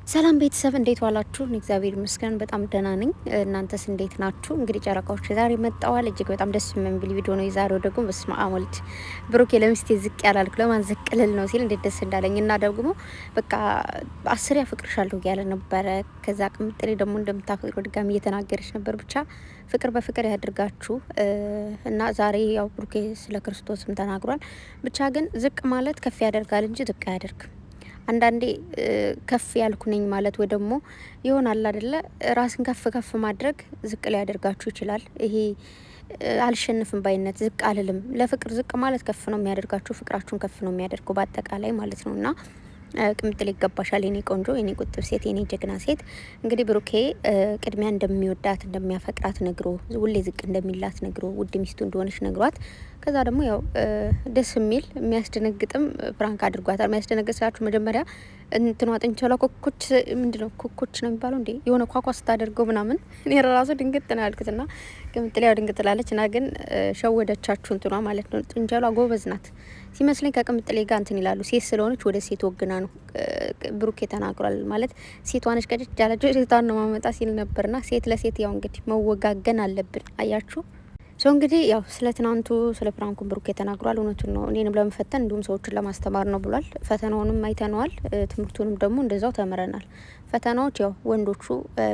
ሰላም ቤተሰብ እንዴት ዋላችሁ? እግዚአብሔር ይመስገን በጣም ደህና ነኝ። እናንተስ እንዴት ናችሁ? እንግዲህ ጨረቃዎች ዛሬ መጣዋል። እጅግ በጣም ደስ የሚል ቪዲዮ ነው የዛሬው። ደግሞ በስመ አብ ወልድ ብሩኬ ለሚስቴ ዝቅ ያላልኩ ለማን ዝቅ ልል ነው ሲል እንዴት ደስ እንዳለኝ እና ደግሞ በቃ አስር ያፈቅርሻለሁ እያለ ነበረ። ከዛ ቅምጥሌ ደግሞ እንደምታፈቅረው ድጋሚ እየተናገረች ነበር። ብቻ ፍቅር በፍቅር ያድርጋችሁ እና ዛሬ ያው ብሩኬ ስለ ክርስቶስም ተናግሯል። ብቻ ግን ዝቅ ማለት ከፍ ያደርጋል እንጂ ዝቅ አያደርግም። አንዳንዴ ከፍ ያልኩ ነኝ ማለት ወይ ደግሞ ይሆናል አይደለ? ራስን ከፍ ከፍ ማድረግ ዝቅ ሊያደርጋችሁ ይችላል። ይሄ አልሸንፍም ባይነት ዝቅ አልልም። ለፍቅር ዝቅ ማለት ከፍ ነው የሚያደርጋችሁ፣ ፍቅራችሁን ከፍ ነው የሚያደርገው በአጠቃላይ ማለት ነውና ቅምጥል ይገባሻል የኔ ቆንጆ፣ የኔ ቁጥብ ሴት፣ የኔ ጀግና ሴት። እንግዲህ ብሩኬ ቅድሚያ እንደሚወዳት እንደሚያፈቅራት ነግሮ ሁሌ ዝቅ እንደሚላት ነግሮ ውድ ሚስቱ እንደሆነች ነግሯት ከዛ ደግሞ ያው ደስ የሚል የሚያስደነግጥም ፕራንክ አድርጓታል። የሚያስደነግጥ ስላችሁ መጀመሪያ እንትኗ ጥንቸሏ ኮኮች ምንድነው ኮኮች ነው የሚባለው እንዴ የሆነ ኳኳ ስታደርገው ምናምን እኔ ራሱ ድንግጥ ነው ያልኩትና ቅምጥሌ ያው ድንግጥ ላለች እና ግን ሸወደቻችሁ እንትኗ ማለት ነው። ጥንቸሏ ጎበዝ ናት ሲመስለኝ ከቅምጥሌ ጋር እንትን ይላሉ። ሴት ስለሆነች ወደ ሴት ወግና ነው ብሩኬ ተናግሯል። ማለት ሴቷ ነች ቀጭ ያለችው ሴቷን ነው ማመጣ ሲል ነበርና ሴት ለሴት ያው እንግዲህ መወጋገን አለብን። አያችሁ እንግዲህ ያው ስለ ትናንቱ ስለ ፕራንኩን ብሩኬ ተናግሯል። እውነቱን ነው። እኔንም ለመፈተን እንዲሁም ሰዎችን ለማስተማር ነው ብሏል። ፈተናውንም አይተነዋል፣ ትምህርቱንም ደግሞ እንደዛው ተምረናል። ፈተናዎች ያው ወንዶቹ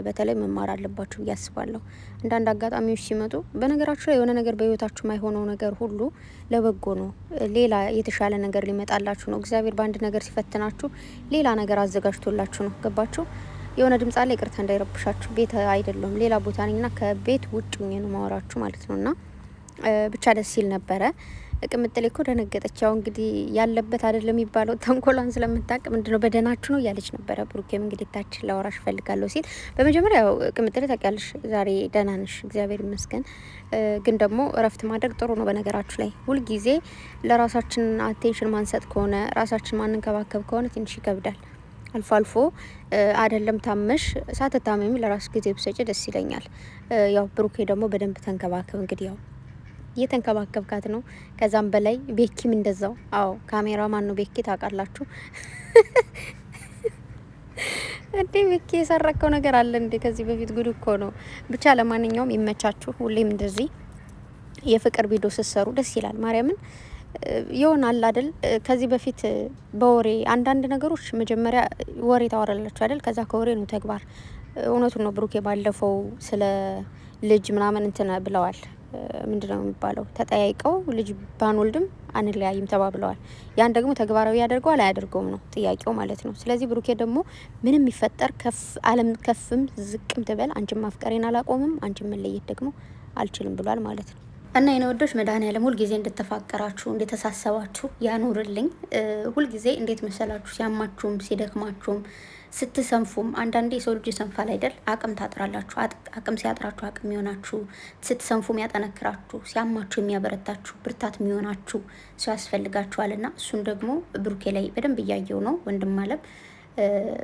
በተለይ መማር አለባቸው ብዬ አስባለሁ። አንዳንድ አጋጣሚዎች ሲመጡ በነገራችሁ ላይ የሆነ ነገር በህይወታችሁ የማይሆነው ነገር ሁሉ ለበጎ ነው። ሌላ የተሻለ ነገር ሊመጣላችሁ ነው። እግዚአብሔር በአንድ ነገር ሲፈትናችሁ ሌላ ነገር አዘጋጅቶላችሁ ነው። ገባችሁ? የሆነ ድምጽ አለ፣ ይቅርታ እንዳይረብሻችሁ። ቤት አይደለም ሌላ ቦታ ነኝና ከቤት ውጭ ሆኜ ነው ማወራችሁ ማለት ነውና ብቻ ደስ ሲል ነበረ። ቅምጥሌ እኮ ደነገጠች። ያው እንግዲህ ያለበት አይደለም የሚባለው ተንኮሏን ስለምታውቅ ምንድነው በደናችሁ ነው እያለች ነበረ። ብሩኬም እንግዲህ ታችን ላወራሽ ፈልጋለሁ ሲል በመጀመሪያ ያው ቅምጥሌ ታውቂያለሽ ዛሬ ደህና ነሽ፣ እግዚአብሔር ይመስገን። ግን ደግሞ እረፍት ማድረግ ጥሩ ነው። በነገራችሁ ላይ ሁልጊዜ ለራሳችን አቴንሽን ማንሰጥ ከሆነ ራሳችን ማንንከባከብ ከሆነ ትንሽ ይከብዳል። አልፎ አልፎ አይደለም ታመሽ ሳትታመሚ ለራስ ጊዜ ብሰጪ ደስ ይለኛል። ያው ብሩኬ ደግሞ በደንብ ተንከባከብ። እንግዲህ ያው እየተንከባከብካት ነው። ከዛም በላይ ቤኪም እንደዛው። አዎ ካሜራ ማን ነው ቤኪ ታውቃላችሁ እንዴ? ቤኪ የሰረከው ነገር አለ እንዴ? ከዚህ በፊት ጉድ እኮ ነው። ብቻ ለማንኛውም ይመቻችሁ። ሁሌም እንደዚህ የፍቅር ቪዲዮ ስትሰሩ ደስ ይላል። ማርያምን ይሆናል አይደል? ከዚህ በፊት በወሬ አንዳንድ ነገሮች መጀመሪያ ወሬ ታወራላችሁ አይደል? ከዛ ከወሬ ነው ተግባር። እውነቱን ነው። ብሩኬ ባለፈው ስለ ልጅ ምናምን እንትን ብለዋል። ምንድነው የሚባለው? ተጠያይቀው ልጅ ባንወልድም አንለያይም ተባብለዋል። ያን ደግሞ ተግባራዊ ያደርገዋል አያደርገውም ነው ጥያቄው ማለት ነው። ስለዚህ ብሩኬ ደግሞ ምንም የሚፈጠር ከፍ አለም ከፍም ዝቅም ትበል አንቺን ማፍቀሬን አላቆምም፣ አንቺን መለየት ደግሞ አልችልም ብሏል ማለት ነው። እና የኔ ወዶች መድኃኒዓለም ሁልጊዜ እንደተፋቀራችሁ እንደተሳሰባችሁ ያኑርልኝ። ሁልጊዜ እንዴት መሰላችሁ? ሲያማችሁም ሲደክማችሁም ስትሰንፉም፣ አንዳንዴ የሰው ልጅ ይሰንፋል አይደል? አቅም ታጥራላችሁ። አቅም ሲያጥራችሁ አቅም የሚሆናችሁ፣ ስትሰንፉም ያጠነክራችሁ፣ ሲያማችሁ የሚያበረታችሁ፣ ብርታት የሚሆናችሁ ሰው ያስፈልጋችኋል። እና እሱን ደግሞ ብሩኬ ላይ በደንብ እያየው ነው። ወንድም አለም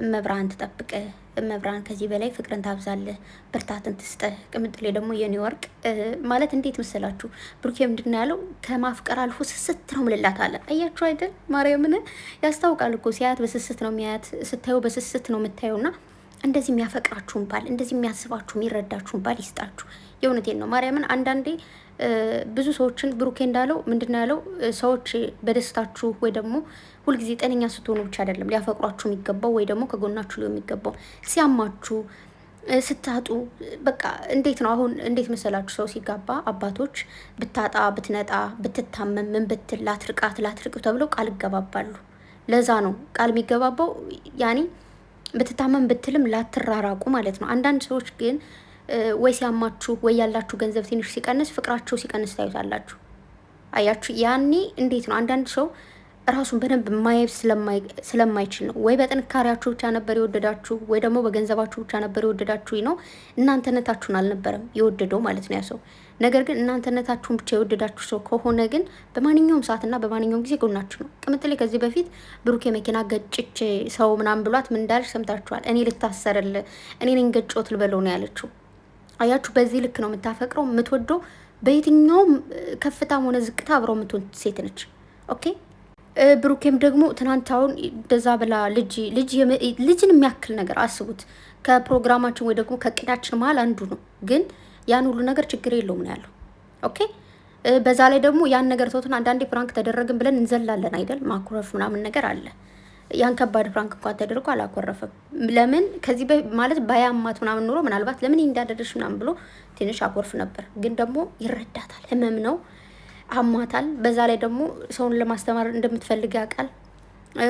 እመብርሃን ትጠብቅ፣ እመብርሃን ከዚህ በላይ ፍቅርን ታብዛለህ፣ ብርታትን ትስጠህ። ቅምጥሌ ደግሞ የኔ ወርቅ ማለት እንዴት መሰላችሁ? ብሩኬ ምንድን ያለው ከማፍቀር አልፎ ስስት ነው ምልላት አለ። አያችሁ አይደል? ማርያምን ያስታውቃል እኮ ሲያያት በስስት ነው የሚያያት፣ ስታዩ በስስት ነው የምታየውና እንደዚህ የሚያፈቅራችሁን ባል እንደዚህ የሚያስባችሁ የሚረዳችሁን ባል ይስጣችሁ። የእውነቴን ነው ማርያምን። አንዳንዴ ብዙ ሰዎችን ብሩኬ እንዳለው ምንድነው ያለው? ሰዎች በደስታችሁ ወይ ደግሞ ሁልጊዜ ጤነኛ ስትሆኑ ብቻ አይደለም ሊያፈቅሯችሁ የሚገባው ወይ ደግሞ ከጎናችሁ ሊሆን የሚገባው ሲያማችሁ ስታጡ በቃ እንዴት ነው አሁን እንዴት መሰላችሁ? ሰው ሲጋባ አባቶች ብታጣ ብትነጣ ብትታመም ምን ብትል ላትርቅ ተብለው ቃል ይገባባሉ። ለዛ ነው ቃል የሚገባባው ያኔ ብትታመም ብትልም ላትራራቁ ማለት ነው። አንዳንድ ሰዎች ግን ወይ ሲያማችሁ ወይ ያላችሁ ገንዘብ ትንሽ ሲቀንስ ፍቅራቸው ሲቀንስ ታዩታላችሁ። አያችሁ ያኔ እንዴት ነው አንዳንድ ሰው ራሱን በደንብ ማየት ስለማይችል ነው። ወይ በጥንካሬያችሁ ብቻ ነበር የወደዳችሁ ወይ ደግሞ በገንዘባችሁ ብቻ ነበር የወደዳችሁ ነው። እናንተነታችሁን አልነበረም የወደደው ማለት ነው ያ ሰው። ነገር ግን እናንተነታችሁን ብቻ የወደዳችሁ ሰው ከሆነ ግን በማንኛውም ሰዓትና በማንኛውም ጊዜ ጎናችሁ ነው። ቅምጥሌ ከዚህ በፊት ብሩኬ መኪና ገጭች ሰው ምናምን ብሏት ምን እንዳለች ሰምታችኋል። እኔ ልታሰርል እኔ ነኝ ገጮት ልበለው ነው ያለችው። አያችሁ በዚህ ልክ ነው የምታፈቅረው የምትወደው። በየትኛውም ከፍታም ሆነ ዝቅታ አብረው የምትሆን ሴት ነች። ኦኬ ብሩኬም ደግሞ ትናንታውን እንደዛ ብላ ልጅን የሚያክል ነገር አስቡት። ከፕሮግራማችን ወይ ደግሞ ከቅዳችን መሀል አንዱ ነው። ግን ያን ሁሉ ነገር ችግር የለውም ነው ያለው። ኦኬ። በዛ ላይ ደግሞ ያን ነገር ተውትን። አንዳንዴ ፕራንክ ተደረግን ብለን እንዘላለን አይደል? ማኩረፍ ምናምን ነገር አለ። ያን ከባድ ፕራንክ እንኳን ተደርጎ አላኮረፈም። ለምን ከዚህ ማለት ባያማት ምናምን ኑሮ ምናልባት ለምን እንዳደረሽ ምናምን ብሎ ትንሽ አኮርፍ ነበር። ግን ደግሞ ይረዳታል። ህመም ነው፣ አሟታል። በዛ ላይ ደግሞ ሰውን ለማስተማር እንደምትፈልግ ያውቃል።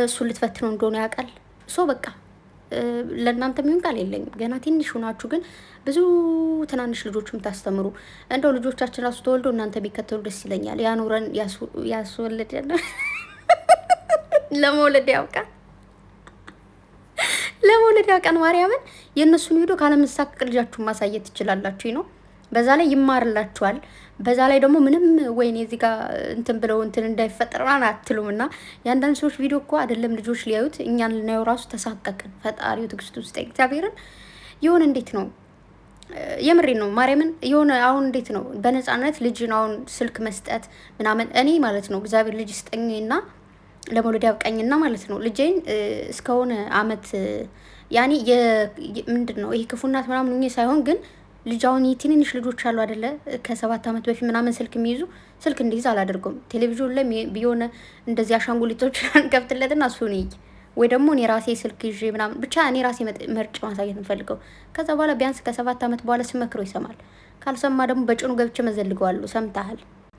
እሱን ልትፈትነው እንደሆነ ያውቃል። ሶ በቃ ለእናንተ የሚሆን ቃል የለኝም። ገና ትንሽ ሆናችሁ ግን ብዙ ትናንሽ ልጆች የምታስተምሩ እንደው ልጆቻችን ራሱ ተወልዶ እናንተ ቢከተሉ ደስ ይለኛል። ያኑረን ያስወልድ ለመውለድ ያውቃል፣ ለመውለድ ያውቃል። ማርያምን የእነሱን ቪዲዮ ካለመሳቀቅ ልጃችሁን ማሳየት ትችላላችሁ ነው። በዛ ላይ ይማርላችኋል። በዛ ላይ ደግሞ ምንም ወይኔ እዚህ ጋር እንትን ብለው እንትን እንዳይፈጠር አትሉም። እና የአንዳንድ ሰዎች ቪዲዮ እኮ አይደለም ልጆች ሊያዩት እኛን ልናየው ራሱ ተሳቀቅን። ፈጣሪው ትዕግስት ውስጥ እግዚአብሔርን የሆነ እንዴት ነው የምሬን ነው ማርያምን የሆነ አሁን እንዴት ነው በነፃነት ልጅን አሁን ስልክ መስጠት ምናምን እኔ ማለት ነው እግዚአብሔር ልጅ ስጠኝና ለመውለድ ያብቃኝና ማለት ነው ልጄን እስከሆነ አመት ያኔ ምንድን ነው ይሄ ክፉናት ምናምን ሳይሆን ግን ልጅ አሁን የትንንሽ ልጆች አሉ አይደለ? ከ7 አመት በፊት ምናምን ስልክ የሚይዙ ስልክ እንዲይዝ አላደርገውም። ቴሌቪዥን ላይ ቢሆነ እንደዚህ አሻንጉሊቶች ከፍትለትና እሱን ይይ ወይ ደግሞ እኔ ራሴ ስልክ ይዤ ምናምን ብቻ እኔ ራሴ መርጬ ማሳየት እንፈልገው። ከዛ በኋላ ቢያንስ ከ7 አመት በኋላ ስመክረው ይሰማል። ካልሰማ ደግሞ በጭኑ ገብቼ መዘልገዋለሁ። ሰምተሃል?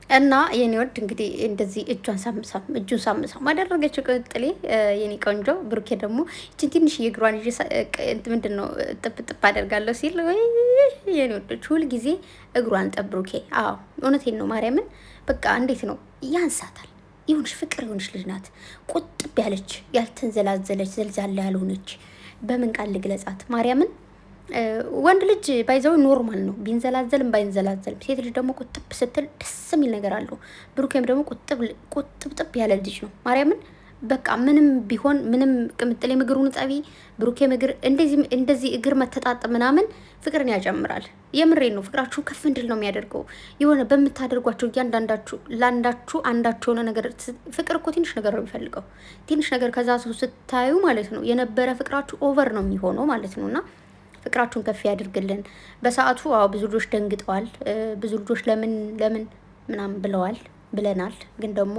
እና የኔ ወድ እንግዲህ እንደዚህ እጁን ሳምሳም አደረገችው ቅጥሌ የኔ ቆንጆ። ብሩኬ ደግሞ እቺን ትንሽ የእግሯን ይዤ ምንድነው ጥብጥብ አደርጋለሁ ሲል ወይ የኔ ወዶች ሁል ጊዜ እግሯን ጠብሩኬ። አዎ እውነቴን ነው ማርያምን። በቃ እንዴት ነው ያንሳታል። ይሁንሽ ፍቅር ይሁንሽ ልጅ ናት። ቁጥብ ያለች ያልተንዘላዘለች ዘልዛላ ያልሆነች በምን ቃል ልግለጻት ማርያምን። ወንድ ልጅ ባይዘው ኖርማል ነው ቢንዘላዘልም ባይንዘላዘልም። ሴት ልጅ ደግሞ ቁጥብ ስትል ደስ የሚል ነገር አለው። ብሩኬም ደግሞ ቁጥብጥብ ያለ ልጅ ነው ማርያምን። በቃ ምንም ቢሆን ምንም ቅምጥሌ ምግሩን ጠቢ ብሩኬም እግር እንደዚህ እግር መተጣጥ ምናምን ፍቅርን ያጨምራል። የምሬን ነው። ፍቅራችሁ ከፍ እንድል ነው የሚያደርገው። የሆነ በምታደርጓቸው እያንዳንዳችሁ ለአንዳችሁ አንዳችሁ የሆነ ነገር ፍቅር እኮ ትንሽ ነገር ነው የሚፈልገው። ትንሽ ነገር ከዛ ሰው ስታዩ ማለት ነው የነበረ ፍቅራችሁ ኦቨር ነው የሚሆነው ማለት ነው። እና ፍቅራችሁን ከፍ ያድርግልን። በሰዓቱ አዎ ብዙ ልጆች ደንግጠዋል። ብዙ ልጆች ለምን ምናምን ብለናል። ግን ደግሞ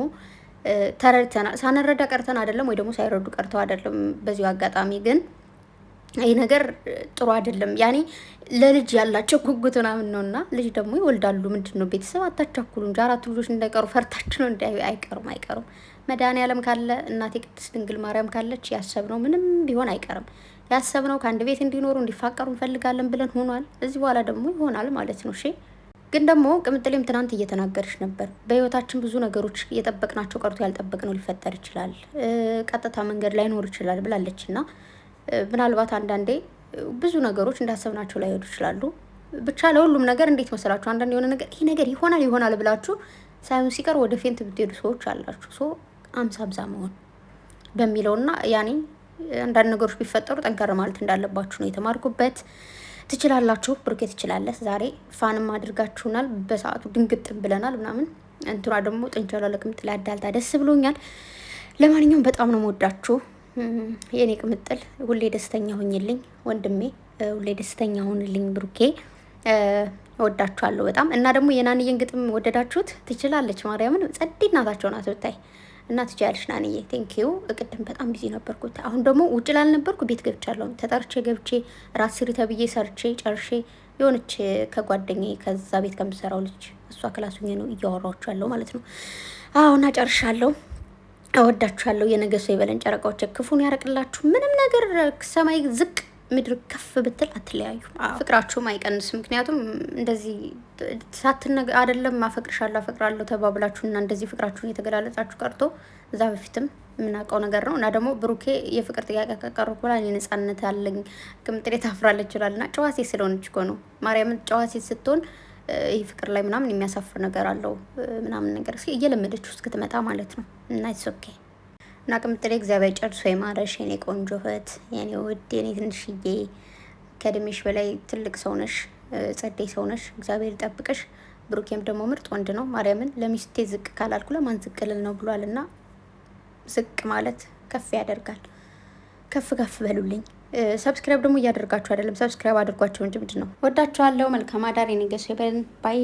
ተረድተናል። ሳንረዳ ቀርተን አይደለም ወይ ደግሞ ሳይረዱ ቀርተው አይደለም። በዚሁ አጋጣሚ ግን ይህ ነገር ጥሩ አይደለም። ያኔ ለልጅ ያላቸው ጉጉት ምናምን ነው። እና ልጅ ደግሞ ይወልዳሉ። ምንድን ነው ቤተሰብ አታቻኩሉ እንጂ 4 ልጆች እንዳይቀሩ ፈርታችሁ ነው። አይቀሩም። መድኃኒዓለም ካለ እናቴ ቅድስት ድንግል ማርያም ካለች ያሰብነው ምንም ቢሆን አይቀርም። ያሰብነው ከአንድ ቤት እንዲኖሩ እንዲፋቀሩ እንፈልጋለን ብለን ሆኗል። እዚህ በኋላ ደግሞ ይሆናል ማለት ነው። እሺ ግን ደግሞ ቅምጥሌም ትናንት እየተናገረች ነበር። በህይወታችን ብዙ ነገሮች እየጠበቅናቸው ቀርቶ ያልጠበቅነው ሊፈጠር ይችላል፣ ቀጥታ መንገድ ላይኖር ይችላል ብላለች። እና ምናልባት አንዳንዴ ብዙ ነገሮች እንዳሰብናቸው ላይሄዱ ይችላሉ። ብቻ ለሁሉም ነገር እንዴት መሰላችሁ? አንዳንድ የሆነ ነገር ይሄ ነገር ይሆናል ብላችሁ ሳይሆን ሲቀር ወደ ፌንት ብትሄዱ ሰዎች አላችሁ። ሶ 50 መሆን በሚለውና ያኔ አንዳንድ ነገሮች ቢፈጠሩ ጠንከር ማለት እንዳለባችሁ ነው የተማርኩበት። ትችላላችሁ። ብሩኬ ትችላለህ። ዛሬ ፋንም አድርጋችሁናል። በሰዓቱ ድንግጥም ብለናል ምናምን። እንትና ደግሞ ጥንቸሏ ለቅምጥል አዳልታ ደስ ብሎኛል። ለማንኛውም በጣም ነው የምወዳችሁ የኔ ቅምጥል። ሁሌ ደስተኛ ሁኝልኝ ወንድሜ፣ ሁሌ ደስተኛ ሁንልኝ ብሩኬ። እወዳችኋለሁ በጣም። እና ደግሞ የናንዬን ግጥም ወደዳችሁት? ትችላለች ማርያምን። ጸዴ እናታቸው ናት ብታይ። እና ትችያለሽ ናንዬ። ቴንኪዩ። ቅድም በጣም ቢዚ ነበርኩት። አሁን ደግሞ ውጭ ላልነበርኩ ቤት ገብቻለሁ። ተጠርቼ ገብቼ ራስ ስሪ ተብዬ ሰርቼ ጨርሼ የሆነች ከጓደኛዬ ከዛ ቤት ከምሰራው ልጅ እሷ ክላስ ሆኜ ነው እያወራችሁ ያለው ማለት ነው። አሁና ጨርሻለሁ። እወዳችኋለሁ። የነገ ሰው ይበለን። ጨረቃዎች ክፉን ያረቅላችሁ። ምንም ነገር ሰማይ ዝቅ ምድር ከፍ ብትል አትለያዩ። ፍቅራችሁም አይቀንስም። ምክንያቱም እንደዚህ ሳትነገ አይደለም አፈቅራለሁ ተባብላችሁና እንደዚህ ፍቅራችሁን የተገላለጻችሁ ቀርቶ እዛ በፊትም የምናውቀው ነገር ነው። እና ደግሞ ብሩኬ የፍቅር ጥያቄ ከቀረብኩ በኋላ እኔ ነጻነት አለኝ ቅምጥሌ ታፍራለች ይችላልና ጨዋ ሴት ስለሆነች እኮ ነው። ማርያምን ጨዋ ሴት ስትሆን ይህ ፍቅር ላይ ምናምን የሚያሳፍር ነገር አለው ምናምን ነገር እስኪ እየለመደች ውስጥ ክትመጣ ማለት ነው። እና ኢትስ ኦኬ። እና ቅምጥሌ እግዚአብሔር ጨርሶ የማረሽ የኔ ቆንጆ እህት፣ የኔ ውድ፣ የኔ ትንሽዬ፣ ከእድሜሽ በላይ ትልቅ ሰው ነሽ፣ ጸደይ ሰው ነሽ። እግዚአብሔር ይጠብቅሽ። ብሩኬም ደግሞ ምርጥ ወንድ ነው። ማርያምን ለሚስቴ ዝቅ ካላልኩ ለማን ዝቅ ልል ነው ብሏልና ዝቅ ማለት ከፍ ያደርጋል። ከፍ ከፍ በሉልኝ። ሰብስክራይብ ደግሞ እያደርጋችሁ አይደለም፣ ሰብስክራይብ አድርጓቸው እንጂ ምንድን ነው። ወዳችኋለሁ። መልካም አዳር። የነገ ሰው ይበለን ባይ